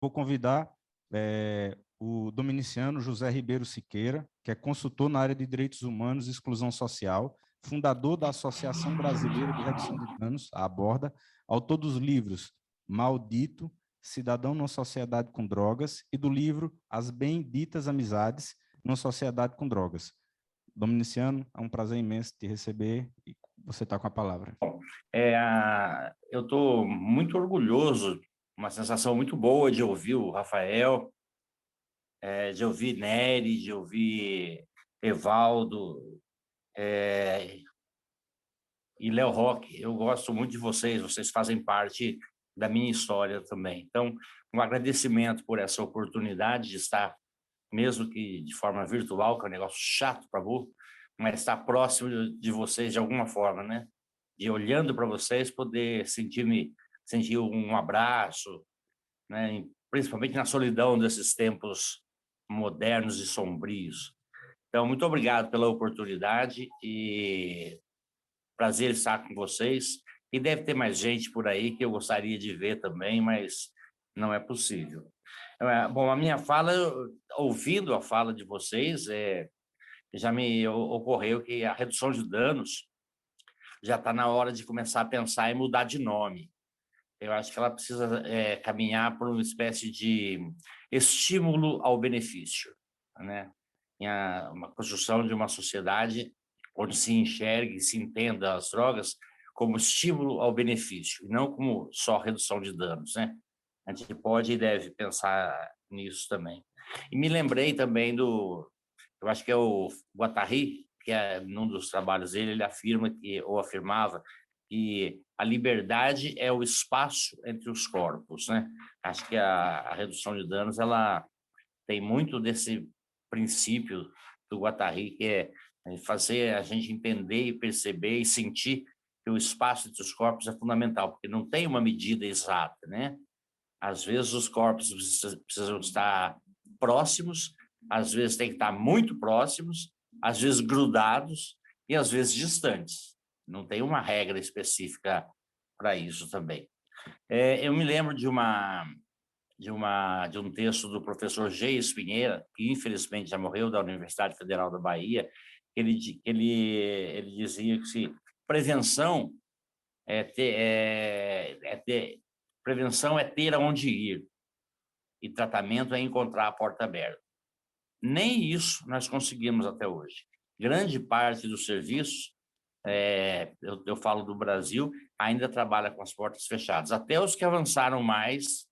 Vou convidar o dominiciano José Ribeiro Siqueira, que é consultor na área de direitos humanos e exclusão social, fundador da Associação Brasileira de Redução de Danos, a Aborda, autor dos livros Maldito, Cidadão numa Sociedade com Drogas, e do livro As Benditas Amizades numa Sociedade com Drogas. Dominiciano, é um prazer imenso te receber e você está com a palavra. Eu estou muito orgulhoso, uma sensação muito boa de ouvir o Rafael, de ouvir Nery, de ouvir Evaldo e Léo Roque. Eu gosto muito de vocês fazem parte da minha história também. Então, um agradecimento por essa oportunidade de estar, mesmo que de forma virtual, que é um negócio chato para burro, mas estar próximo de vocês de alguma forma, né? E olhando para vocês, poder sentir um abraço, né? Principalmente na solidão desses tempos modernos e sombrios. Então, muito obrigado pela oportunidade e prazer estar com vocês. E deve ter mais gente por aí que eu gostaria de ver também, mas não é possível. Bom, a minha fala, ouvindo a fala de vocês, já me ocorreu que a redução de danos já está na hora de começar a pensar em mudar de nome. Eu acho que ela precisa caminhar por uma espécie de estímulo ao benefício, né? Uma construção de uma sociedade onde se enxergue e se entenda as drogas como estímulo ao benefício, e não como só redução de danos, né? A gente pode e deve pensar nisso também. E me lembrei também eu acho que é o Guattari, que num dos trabalhos dele, ele afirma ou afirmava, que a liberdade é o espaço entre os corpos, né? Acho que a redução de danos, ela tem muito desse princípio do Guattari, que é fazer a gente entender e perceber e sentir que o espaço entre os corpos é fundamental, porque não tem uma medida exata, né? Às vezes os corpos precisam estar próximos, às vezes tem que estar muito próximos, às vezes grudados e às vezes distantes. Não tem uma regra específica para isso também. Eu me lembro de um texto do professor G. Espinheira, que infelizmente já morreu, da Universidade Federal da Bahia. Ele dizia que prevenção prevenção é ter aonde ir e tratamento é encontrar a porta aberta. Nem isso nós conseguimos até hoje. Grande parte dos serviços, eu falo do Brasil, ainda trabalha com as portas fechadas. Até os que avançaram mais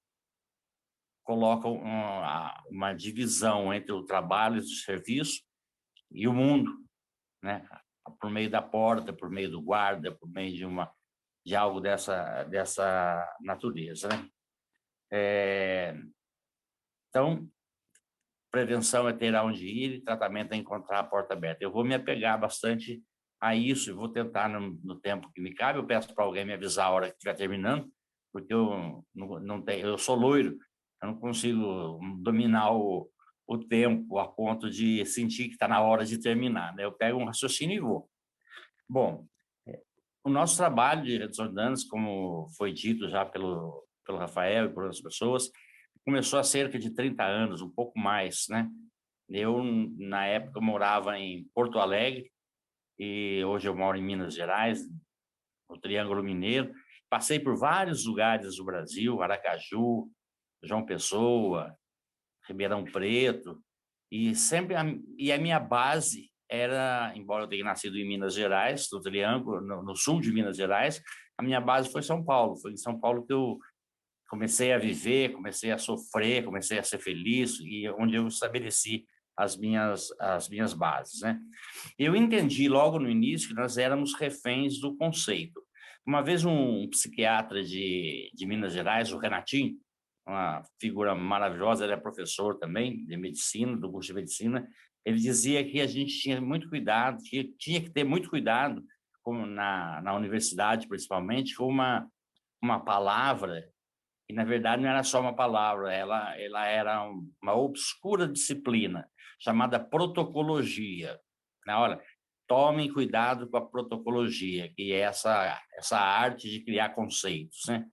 colocam uma divisão entre o trabalho e o serviço e o mundo, né? Por meio da porta, por meio do guarda, por meio de algo dessa natureza, né? Então, prevenção é ter aonde ir e tratamento é encontrar a porta aberta. Eu vou me apegar bastante a isso e vou tentar, no tempo que me cabe. Eu peço para alguém me avisar a hora que estiver terminando, porque eu não tenho, eu sou loiro, eu não consigo dominar o tempo a ponto de sentir que está na hora de terminar, né? Eu pego um raciocínio e vou. Bom, o nosso trabalho de redução de danos, como foi dito já pelo Rafael e por outras pessoas, começou há cerca de 30 anos, um pouco mais, né? Eu, na época, morava em Porto Alegre e hoje eu moro em Minas Gerais, no Triângulo Mineiro. Passei por vários lugares do Brasil, Aracaju, João Pessoa, Ribeirão Preto, e sempre a minha base era, embora eu tenha nascido em Minas Gerais, no Triângulo, no sul de Minas Gerais, a minha base foi São Paulo. Foi em São Paulo que eu comecei a viver, comecei a sofrer, comecei a ser feliz, e onde eu estabeleci as minhas bases, né? Eu entendi logo no início que nós éramos reféns do conceito. Uma vez um psiquiatra de Minas Gerais, o Renatinho, uma figura maravilhosa, ele é professor também de medicina, do curso de medicina, ele dizia que a gente tinha muito cuidado, que tinha que ter muito cuidado, como na universidade principalmente, com uma palavra que na verdade não era só uma palavra, ela era uma obscura disciplina chamada protocologia. Olha, tomem cuidado com a protocologia, que é essa arte de criar conceitos, né?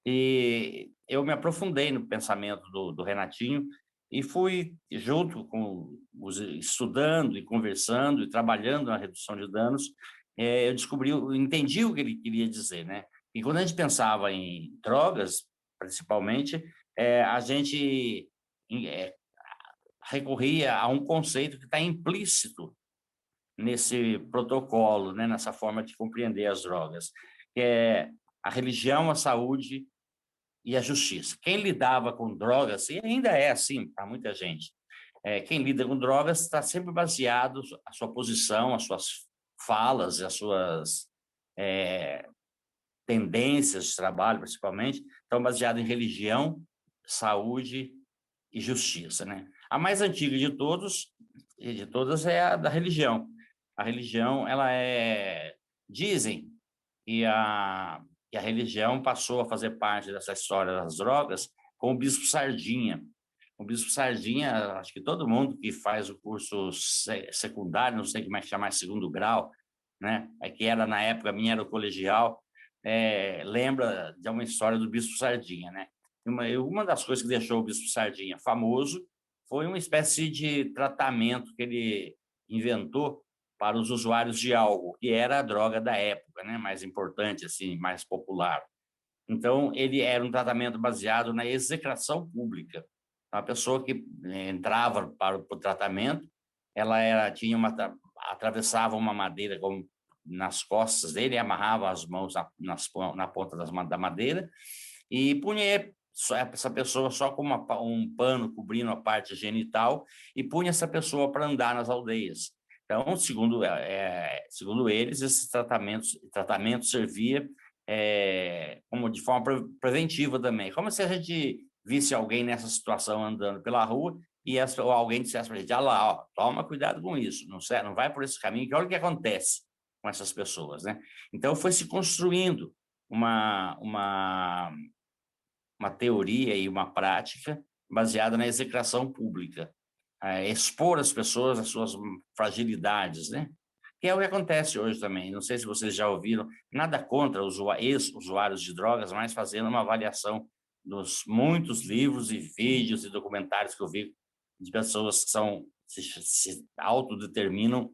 E eu me aprofundei no pensamento do Renatinho e fui junto estudando e conversando e trabalhando na redução de danos, eu entendi o que ele queria dizer, né? E quando a gente pensava em drogas, principalmente, a gente eh, recorria a um conceito que está implícito nesse protocolo, né? Nessa forma de compreender as drogas, que é a religião, a saúde e a justiça. Quem lidava com drogas, e ainda é assim para muita gente, quem lida com drogas está sempre baseado, a sua posição, as suas falas, as suas tendências de trabalho, principalmente, estão baseadas em religião, saúde e justiça, né? A mais antiga de todas é a da religião. A religião, dizem que a religião passou a fazer parte dessa história das drogas com o Bispo Sardinha. O Bispo Sardinha, acho que todo mundo que faz o curso secundário, não sei como é que chama, segundo grau, né? Que era, na época, minha era o colegial, lembra de uma história do Bispo Sardinha, né? Uma das coisas que deixou o Bispo Sardinha famoso foi uma espécie de tratamento que ele inventou para os usuários de álcool, que era a droga da época, né? Mais importante, assim, mais popular. Então, ele era um tratamento baseado na execração pública. A pessoa que entrava para o tratamento, atravessava uma madeira nas costas dele, amarrava as mãos na ponta da madeira e punha essa pessoa só com um pano cobrindo a parte genital e punha essa pessoa para andar nas aldeias. Então, segundo eles, esse tratamento servia como de forma preventiva também. Como se a gente visse alguém nessa situação andando pela rua e ou alguém dissesse para a gente, ah lá, ó, toma cuidado com isso, não vai por esse caminho, que olha o que acontece com essas pessoas, né? Então, foi se construindo uma teoria e uma prática baseada na execração pública, expor as pessoas às suas fragilidades, né? Que é o que acontece hoje também. Não sei se vocês já ouviram, nada contra os ex-usuários de drogas, mas fazendo uma avaliação dos muitos livros e vídeos e documentários que eu vi de pessoas que se autodeterminam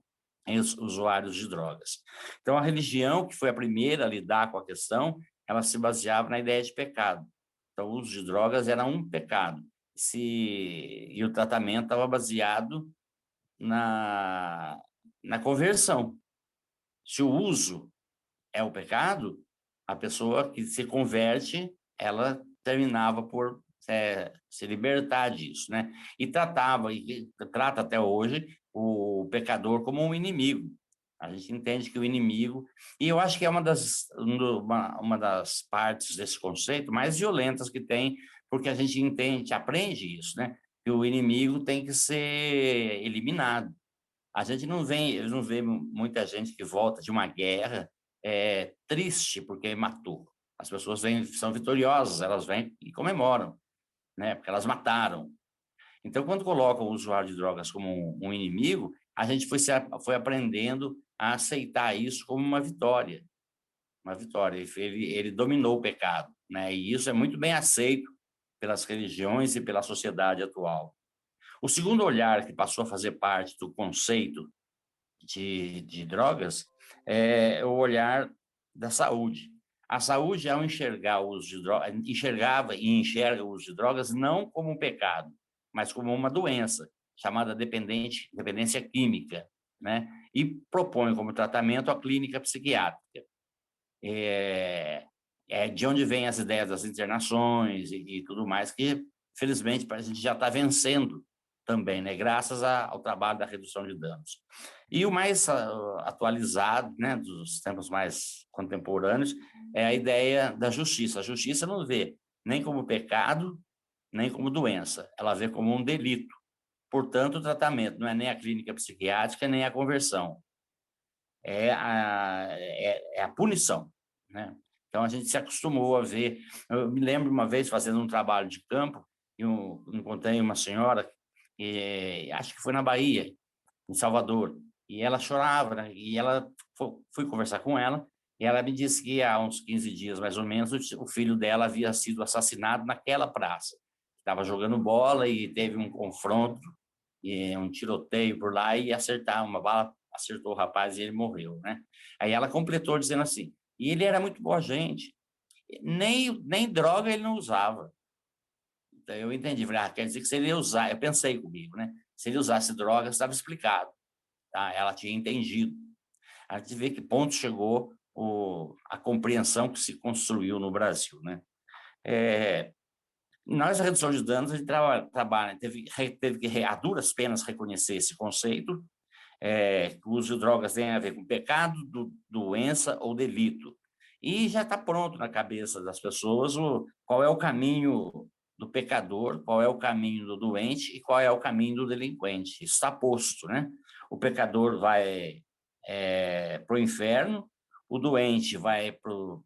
usuários de drogas. Então, a religião, que foi a primeira a lidar com a questão, ela se baseava na ideia de pecado. Então, o uso de drogas era um pecado. E o tratamento estava baseado na conversão. Se o uso é o pecado, a pessoa que se converte, ela terminava por se libertar disso, né? E trata até hoje o pecador como um inimigo. A gente entende que o inimigo... E eu acho que é uma das partes desse conceito mais violentas que tem, porque a gente entende, aprende isso, né? Que o inimigo tem que ser eliminado. A gente não vê muita gente que volta de uma guerra triste porque matou. As pessoas são vitoriosas, elas vêm e comemoram, né? Porque elas mataram. Então, quando colocam o usuário de drogas como um inimigo, a gente foi aprendendo a aceitar isso como uma vitória. Uma vitória. Ele dominou o pecado, né? E isso é muito bem aceito pelas religiões e pela sociedade atual. O segundo olhar que passou a fazer parte do conceito de drogas é o olhar da saúde. A saúde, ao enxergar o uso de drogas, enxergava e enxerga o uso de drogas não como um pecado, mas como uma doença, chamada dependência química, né? E propõe como tratamento a clínica psiquiátrica. É de onde vêm as ideias das internações e tudo mais, que, felizmente, a gente já está vencendo também, né? Graças ao trabalho da redução de danos. E o mais atualizado, né, dos tempos mais contemporâneos, é a ideia da justiça. A justiça não vê nem como pecado, nem como doença. Ela vê como um delito. Portanto, o tratamento não é nem a clínica psiquiátrica, nem a conversão. É a punição, né? Então, a gente se acostumou a ver. Eu me lembro uma vez fazendo um trabalho de campo, eu encontrei uma senhora, acho que foi na Bahia, em Salvador, e ela chorava, né? E fui conversar com ela, E ela me disse que há uns 15 dias, mais ou menos, o filho dela havia sido assassinado naquela praça. Estava jogando bola e teve um confronto, e um tiroteio por lá, e uma bala acertou o rapaz e ele morreu, né? Aí ela completou dizendo assim, e ele era muito boa gente, nem droga ele não usava. Então eu entendi, falei, quer dizer que se ele usar, eu pensei comigo, né? Se ele usasse drogas, estava explicado, tá? Ela tinha entendido. A gente vê que ponto chegou a compreensão que se construiu no Brasil, né? Nós, a redução de danos, a gente trabalha, teve que, a duras penas, reconhecer esse conceito, que o uso de drogas tem a ver com pecado, doença ou delito. E já está pronto na cabeça das pessoas qual é o caminho do pecador, qual é o caminho do doente e qual é o caminho do delinquente. Isso está posto, né? O pecador vai para o inferno, o doente vai para o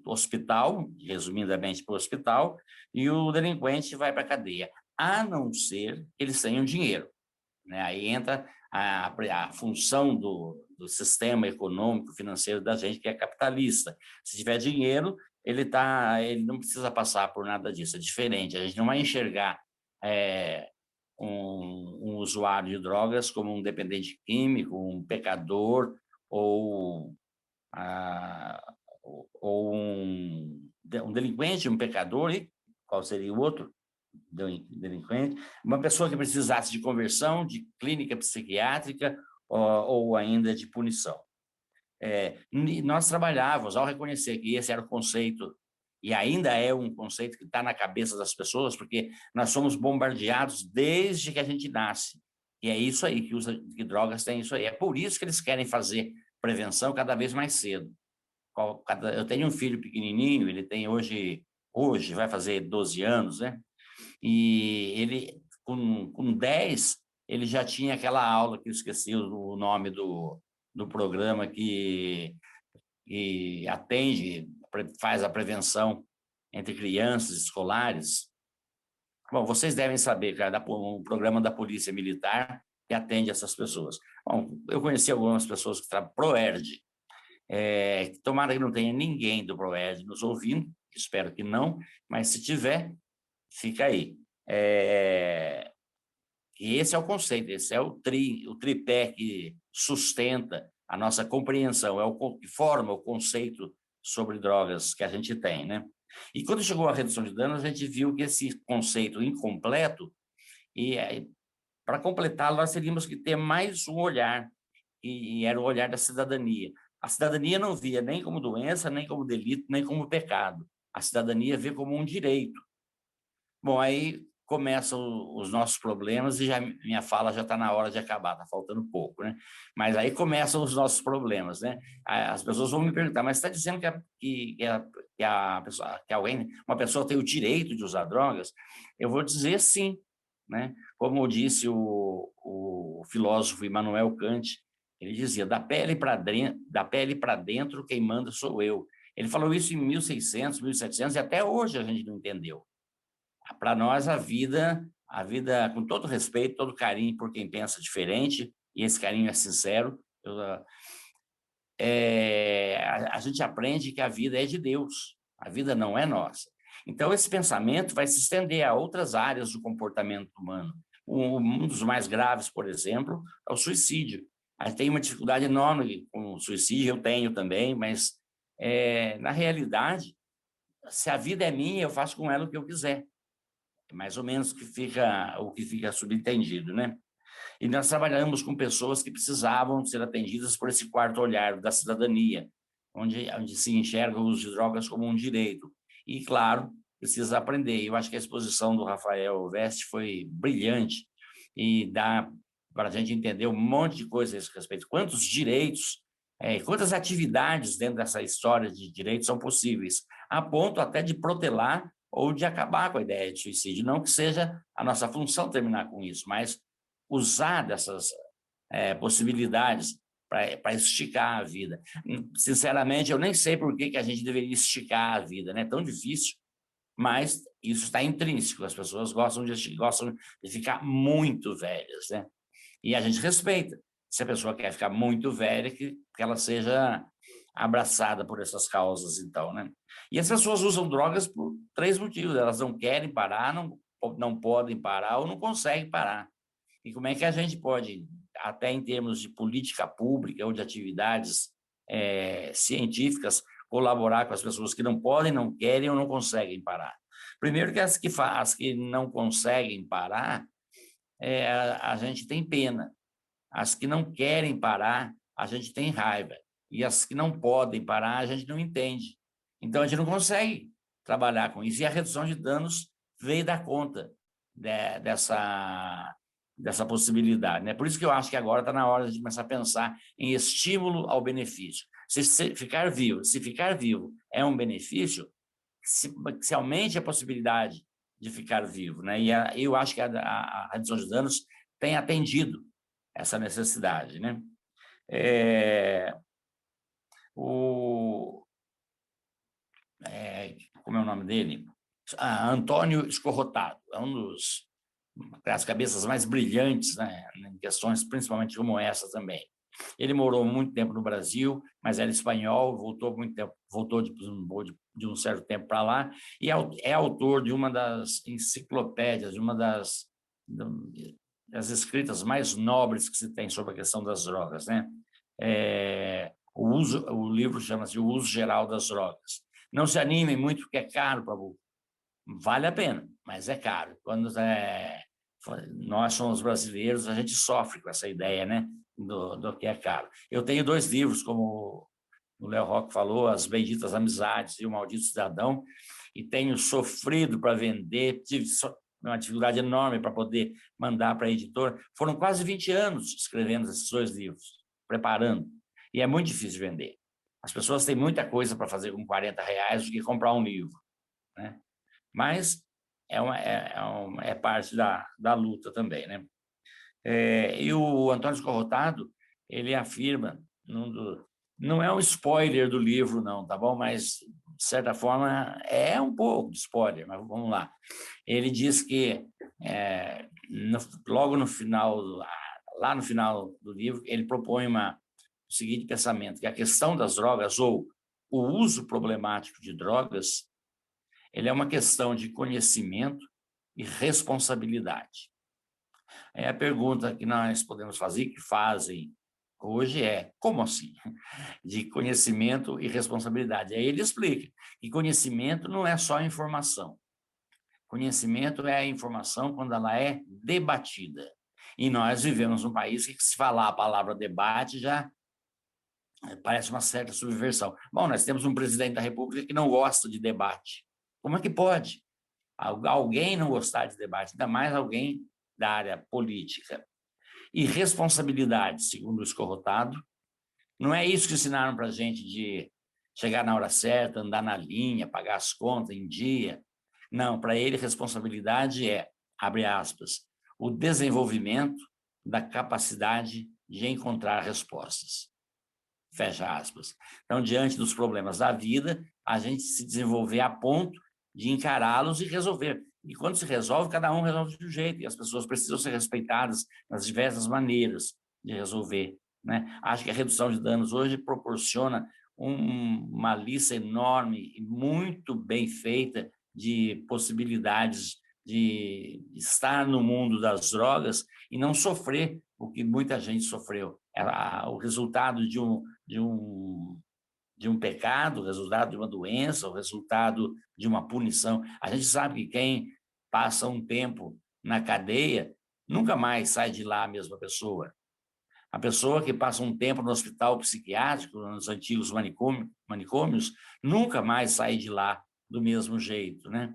hospital, resumidamente para o hospital, e o delinquente vai para a cadeia, a não ser que eles tenham dinheiro, né? Aí entra a função do sistema econômico, financeiro da gente, que é capitalista. Se tiver dinheiro, ele não precisa passar por nada disso, é diferente. A gente não vai enxergar um usuário de drogas como um dependente químico, um pecador ou, ou um delinquente, um pecador, e qual seria o outro delinquente? Uma pessoa que precisasse de conversão, de clínica psiquiátrica ou ainda de punição. Nós trabalhávamos, ao reconhecer que esse era o conceito, e ainda é um conceito que está na cabeça das pessoas, porque nós somos bombardeados desde que a gente nasce. E é isso aí, que drogas tem isso aí. É por isso que eles querem fazer prevenção cada vez mais cedo. Eu tenho um filho pequenininho, ele tem hoje vai fazer 12 anos, né? E ele, com 10, ele já tinha aquela aula, que eu esqueci o nome do programa, que atende, faz a prevenção entre crianças escolares. Bom, vocês devem saber, cara, um programa da Polícia Militar que atende essas pessoas. Bom, eu conheci algumas pessoas que trabalham ProERD. Tomara que não tenha ninguém do ProERD nos ouvindo, espero que não, mas se tiver, fica aí. E esse é o conceito, esse é o tripé que sustenta a nossa compreensão, é o que forma o conceito sobre drogas que a gente tem, né? E quando chegou a redução de danos, a gente viu que esse conceito incompleto, e para completá-lo, nós teríamos que ter mais um olhar, e era o olhar da cidadania. A cidadania não via nem como doença, nem como delito, nem como pecado. A cidadania vê como um direito. Bom, aí começam os nossos problemas e minha fala já está na hora de acabar, está faltando pouco, né? Mas aí começam os nossos problemas, né? As pessoas vão me perguntar, mas você está dizendo uma pessoa tem o direito de usar drogas? Eu vou dizer sim, né? Como disse o filósofo Immanuel Kant, ele dizia, da pele para dentro, quem manda sou eu. Ele falou isso em 1600, 1700 e até hoje a gente não entendeu. Para nós, a vida, com todo respeito, todo carinho por quem pensa diferente, e esse carinho é sincero, a gente aprende que a vida é de Deus, a vida não é nossa. Então, esse pensamento vai se estender a outras áreas do comportamento humano. Um dos mais graves, por exemplo, é o suicídio. A gente tem uma dificuldade enorme com o suicídio, eu tenho também, mas, na realidade, se a vida é minha, eu faço com ela o que eu quiser. É mais ou menos o que fica subentendido, né? E nós trabalhamos com pessoas que precisavam ser atendidas por esse quarto olhar da cidadania, onde se enxerga o uso de drogas como um direito. E, claro, precisa aprender. Eu acho que a exposição do Rafael Veste foi brilhante e dá para a gente entender um monte de coisas a esse respeito. Quantos direitos, quantas atividades dentro dessa história de direitos são possíveis, a ponto até de protelar ou de acabar com a ideia de suicídio. Não que seja a nossa função terminar com isso, mas usar dessas possibilidades para esticar a vida. Sinceramente, eu nem sei por que a gente deveria esticar a vida, né? É tão difícil, mas isso está intrínseco. As pessoas gostam de ficar muito velhas, né? E a gente respeita. Se a pessoa quer ficar muito velha, que ela seja abraçada por essas causas, então, né? E as pessoas usam drogas por 3 motivos: elas não querem parar, não podem parar ou não conseguem parar. E como é que a gente pode, até em termos de política pública ou de atividades científicas, colaborar com as pessoas que não podem, não querem ou não conseguem parar? Primeiro que as que não conseguem parar, a gente tem pena. As que não querem parar, a gente tem raiva. E as que não podem parar, a gente não entende. Então, a gente não consegue trabalhar com isso. E a redução de danos veio dar conta dessa possibilidade, né? Por isso que eu acho que agora está na hora de começar a pensar em estímulo ao benefício. Se ficar vivo é um benefício, se aumente a possibilidade de ficar vivo, né? E eu acho que a redução de danos tem atendido essa necessidade, né? Como é o nome dele? Antônio Escorrotado, é das cabeças mais brilhantes, né, em questões principalmente como essa também. Ele morou muito tempo no Brasil, mas era espanhol, voltou de um certo tempo para lá, e é autor de uma das enciclopédias, de uma das escritas mais nobres que se tem sobre a questão das drogas, né? O livro chama-se O Uso Geral das Drogas. Não se animem muito, porque é caro, vale a pena, mas é caro. Quando nós somos brasileiros, a gente sofre com essa ideia, né, do que é caro. Eu tenho 2 livros, como o Léo Roque falou, As Benditas Amizades e O Maldito Cidadão, e tenho sofrido para vender, tive uma dificuldade enorme para poder mandar para a editora. Foram quase 20 anos escrevendo esses 2 livros, preparando, e é muito difícil vender. As pessoas têm muita coisa para fazer com R$ 40 do que comprar um livro, né? Mas é parte da luta também, né? E o Antônio Escorrotado, ele afirma, não é um spoiler do livro, não, tá bom? Mas, de certa forma, é um pouco de spoiler, mas vamos lá. Ele diz que, logo no final, lá no final do livro, ele propõe o seguinte pensamento, que a questão das drogas, ou o uso problemático de drogas, ele é uma questão de conhecimento e responsabilidade. A pergunta que nós podemos fazer, que fazem hoje, como assim? De conhecimento e responsabilidade. Aí ele explica que conhecimento não é só informação. Conhecimento é a informação quando ela é debatida. E nós vivemos num país que, se falar a palavra debate, já parece uma certa subversão. Bom, nós temos um presidente da República que não gosta de debate. Como é que pode alguém não gostar de debate, ainda mais alguém da área política? E responsabilidade, segundo o Escorrotado, não é isso que ensinaram para a gente, de chegar na hora certa, andar na linha, pagar as contas em dia. Não, para ele, responsabilidade abre aspas, o desenvolvimento da capacidade de encontrar respostas. Fecha aspas. Então, diante dos problemas da vida, a gente se desenvolver a ponto de encará-los e resolver. E quando se resolve, cada um resolve de um jeito, e as pessoas precisam ser respeitadas nas diversas maneiras de resolver, né? Acho que a redução de danos hoje proporciona uma lista enorme e muito bem feita de possibilidades de estar no mundo das drogas e não sofrer o que muita gente sofreu. O resultado de um pecado, o resultado de uma doença, o resultado de uma punição. A gente sabe que quem passa um tempo na cadeia nunca mais sai de lá a mesma pessoa. A pessoa que passa um tempo no hospital psiquiátrico, nos antigos manicômios, nunca mais sai de lá do mesmo jeito, né?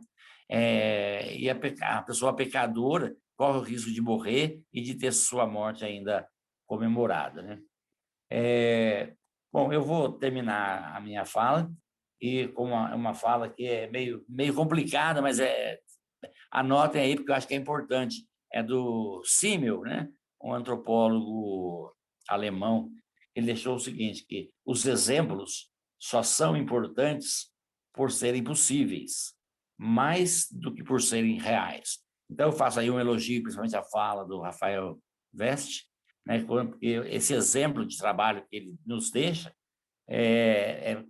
E a pessoa pecadora corre o risco de morrer e de ter sua morte ainda comemorada, né? Bom, eu vou terminar a minha fala e com uma fala que é meio complicada, mas anotem aí, porque eu acho que é importante. É do Simmel, né? Um antropólogo alemão. Ele deixou o seguinte, que os exemplos só são importantes por serem possíveis, mais do que por serem reais. Então, eu faço aí um elogio, principalmente à fala do Rafael Veste, né? Porque esse exemplo de trabalho que ele nos deixa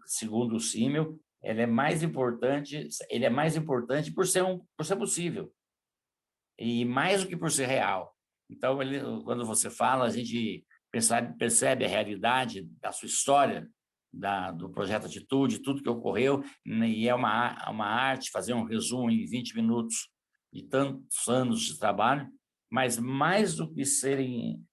segundo o Simmel, ele é mais importante por ser possível, e mais do que por ser real. Então, quando você fala, a gente percebe a realidade da sua história, do Projeto Atitude, tudo que ocorreu, né, e é uma arte fazer um resumo em 20 minutos de tantos anos de trabalho, mas mais do que serem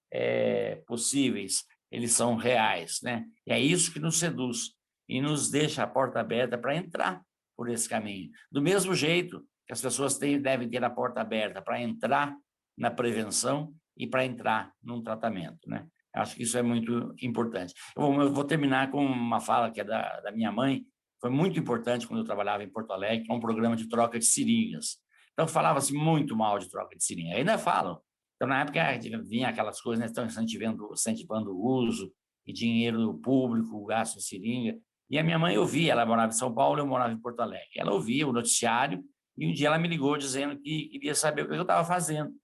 possíveis, eles são reais, né? E é isso que nos seduz e nos deixa a porta aberta para entrar por esse caminho. Do mesmo jeito que as pessoas devem ter a porta aberta para entrar na prevenção e para entrar num tratamento, né? Acho que isso é muito importante. Eu vou terminar com uma fala que é da minha mãe. Foi muito importante quando eu trabalhava em Porto Alegre, com um programa de troca de seringas. Então, falava-se muito mal de troca de seringa. Ainda falam. Então, na época, vinha aquelas coisas, né, estão incentivando o uso e dinheiro público, gasto em seringa. E a minha mãe ouvia, ela morava em São Paulo, eu morava em Porto Alegre. Ela ouvia o noticiário e um dia ela me ligou dizendo que queria saber o que eu estava fazendo.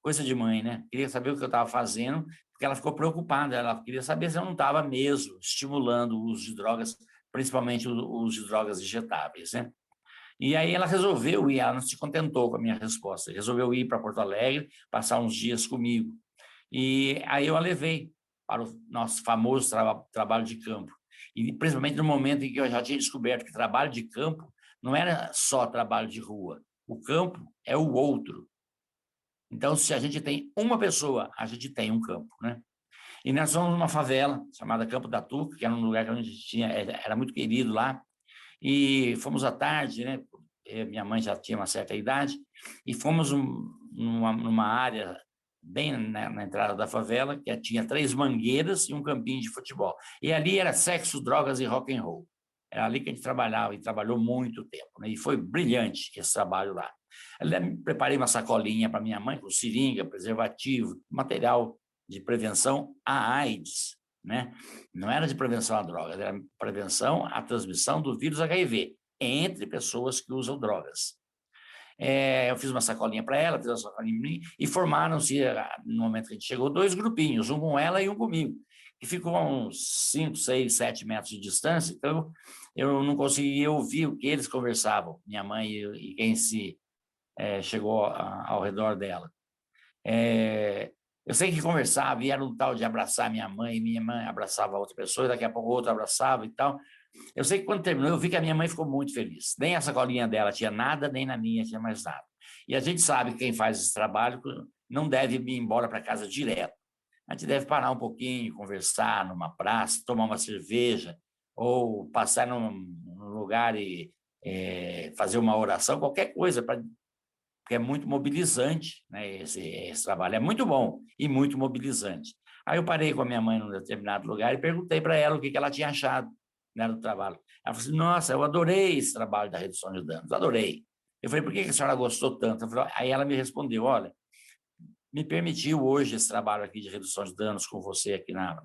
Coisa de mãe, né? Queria saber o que eu estava fazendo, porque ela ficou preocupada. Ela queria saber se eu não estava mesmo estimulando o uso de drogas, principalmente o uso de drogas injetáveis, né? E aí ela resolveu ir, ela não se contentou com a minha resposta, resolveu ir para Porto Alegre, passar uns dias comigo. E aí eu a levei para o nosso famoso trabalho de campo. E principalmente no momento em que eu já tinha descoberto que trabalho de campo não era só trabalho de rua. O campo é o outro. Então, se a gente tem uma pessoa, a gente tem um campo, né? E nós fomos numa favela chamada Campo da Tuca, que era um lugar que a gente tinha, era muito querido lá, e fomos à tarde, né? Minha mãe já tinha uma certa idade, e fomos numa área bem na entrada da favela, que tinha 3 mangueiras e um campinho de futebol. E ali era sexo, drogas e rock and roll. Era ali que a gente trabalhava, e trabalhou muito tempo, né? E foi brilhante esse trabalho lá. Preparei uma sacolinha para minha mãe com seringa, preservativo, material de prevenção à AIDS, né? Não era de prevenção à droga, era prevenção à transmissão do vírus HIV entre pessoas que usam drogas. Eu fiz uma sacolinha para ela, fiz uma sacolinha para mim, e formaram-se, no momento que a gente chegou, 2 grupinhos, um com ela e um comigo, que ficou a uns 5, 6, 7 metros de distância, então eu não conseguia ouvir o que eles conversavam, minha mãe e quem chegou ao redor dela. Eu sei que conversava, e era um tal de abraçar minha mãe abraçava a outra pessoa, e daqui a pouco o outro abraçava e tal. Eu sei que quando terminou, eu vi que a minha mãe ficou muito feliz. Nem a sacolinha dela tinha nada, nem na minha tinha mais nada. E a gente sabe que quem faz esse trabalho não deve ir embora para casa direto. A gente deve parar um pouquinho, conversar numa praça, tomar uma cerveja, ou passar num lugar e fazer uma oração, qualquer coisa, porque é muito mobilizante, né? Esse trabalho é muito bom e muito mobilizante. Aí eu parei com a minha mãe num determinado lugar e perguntei para ela o que ela tinha achado, né, do trabalho. Ela falou assim: nossa, eu adorei esse trabalho da redução de danos, adorei. Eu falei: por que a senhora gostou tanto? Aí ela me respondeu: olha, me permitiu hoje esse trabalho aqui de redução de danos com você aqui na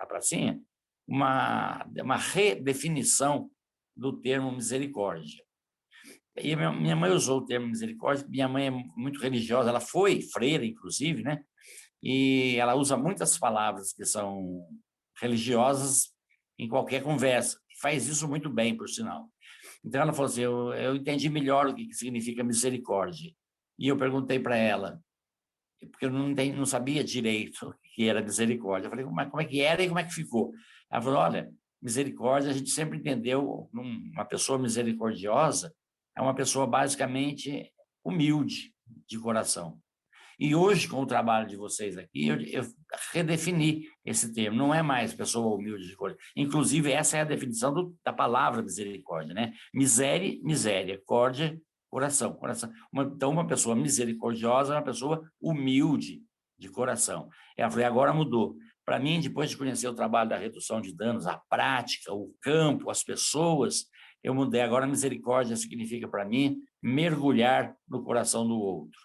pracinha, uma redefinição do termo misericórdia. E minha mãe usou o termo misericórdia. Minha mãe é muito religiosa, ela foi freira, inclusive, né? E ela usa muitas palavras que são religiosas em qualquer conversa. Faz isso muito bem, por sinal. Então ela falou assim: eu entendi melhor o que significa misericórdia. E eu perguntei para ela, porque eu não sabia direito o que era misericórdia. Eu falei: como é que era e como é que ficou? Ela falou: olha, misericórdia, a gente sempre entendeu uma pessoa misericordiosa é uma pessoa basicamente humilde de coração. E hoje, com o trabalho de vocês aqui, eu redefini esse termo. Não é mais pessoa humilde de coração. Inclusive, essa é a definição da palavra misericórdia, né? Miséria, córdia, coração. Então, uma pessoa misericordiosa é uma pessoa humilde de coração. Ela falou: agora mudou. Para mim, depois de conhecer o trabalho da redução de danos, a prática, o campo, as pessoas, eu mudei. Agora, misericórdia significa para mim mergulhar no coração do outro.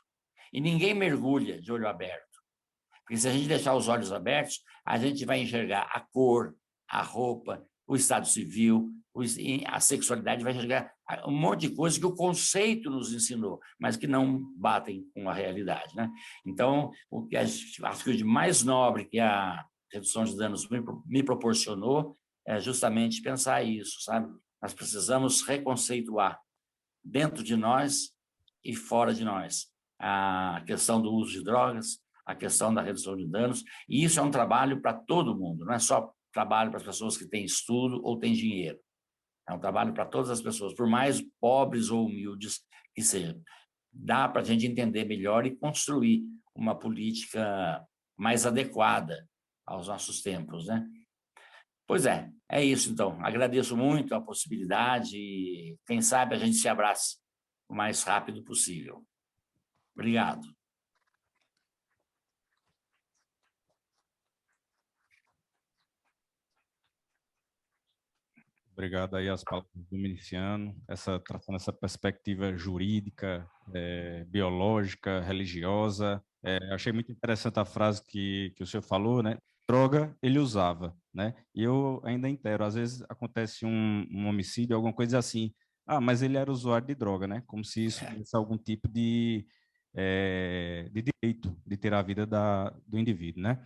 E ninguém mergulha de olho aberto. Porque se a gente deixar os olhos abertos, a gente vai enxergar a cor, a roupa, o estado civil, a sexualidade, vai enxergar um monte de coisas que o conceito nos ensinou, mas que não batem com a realidade, né? Então, o que acho que o de mais nobre que a redução de danos me proporcionou é justamente pensar isso, sabe? Nós precisamos reconceituar dentro de nós e fora de nós a questão do uso de drogas, a questão da redução de danos, e isso é um trabalho para todo mundo, não é só trabalho para as pessoas que têm estudo ou têm dinheiro. É um trabalho para todas as pessoas, por mais pobres ou humildes que sejam. Dá para a gente entender melhor e construir uma política mais adequada aos nossos tempos, né? Pois é isso então. Agradeço muito a possibilidade e quem sabe a gente se abrace o mais rápido possível. Obrigado. Obrigado aí às palavras do Miliciano, tratando essa perspectiva jurídica, biológica, religiosa. Achei muito interessante a frase que o senhor falou, né? Droga ele usava, né? E eu ainda inteiro, às vezes acontece um homicídio, alguma coisa assim, mas ele era usuário de droga, né? Como se isso fosse algum tipo de direito de ter a vida do indivíduo, né?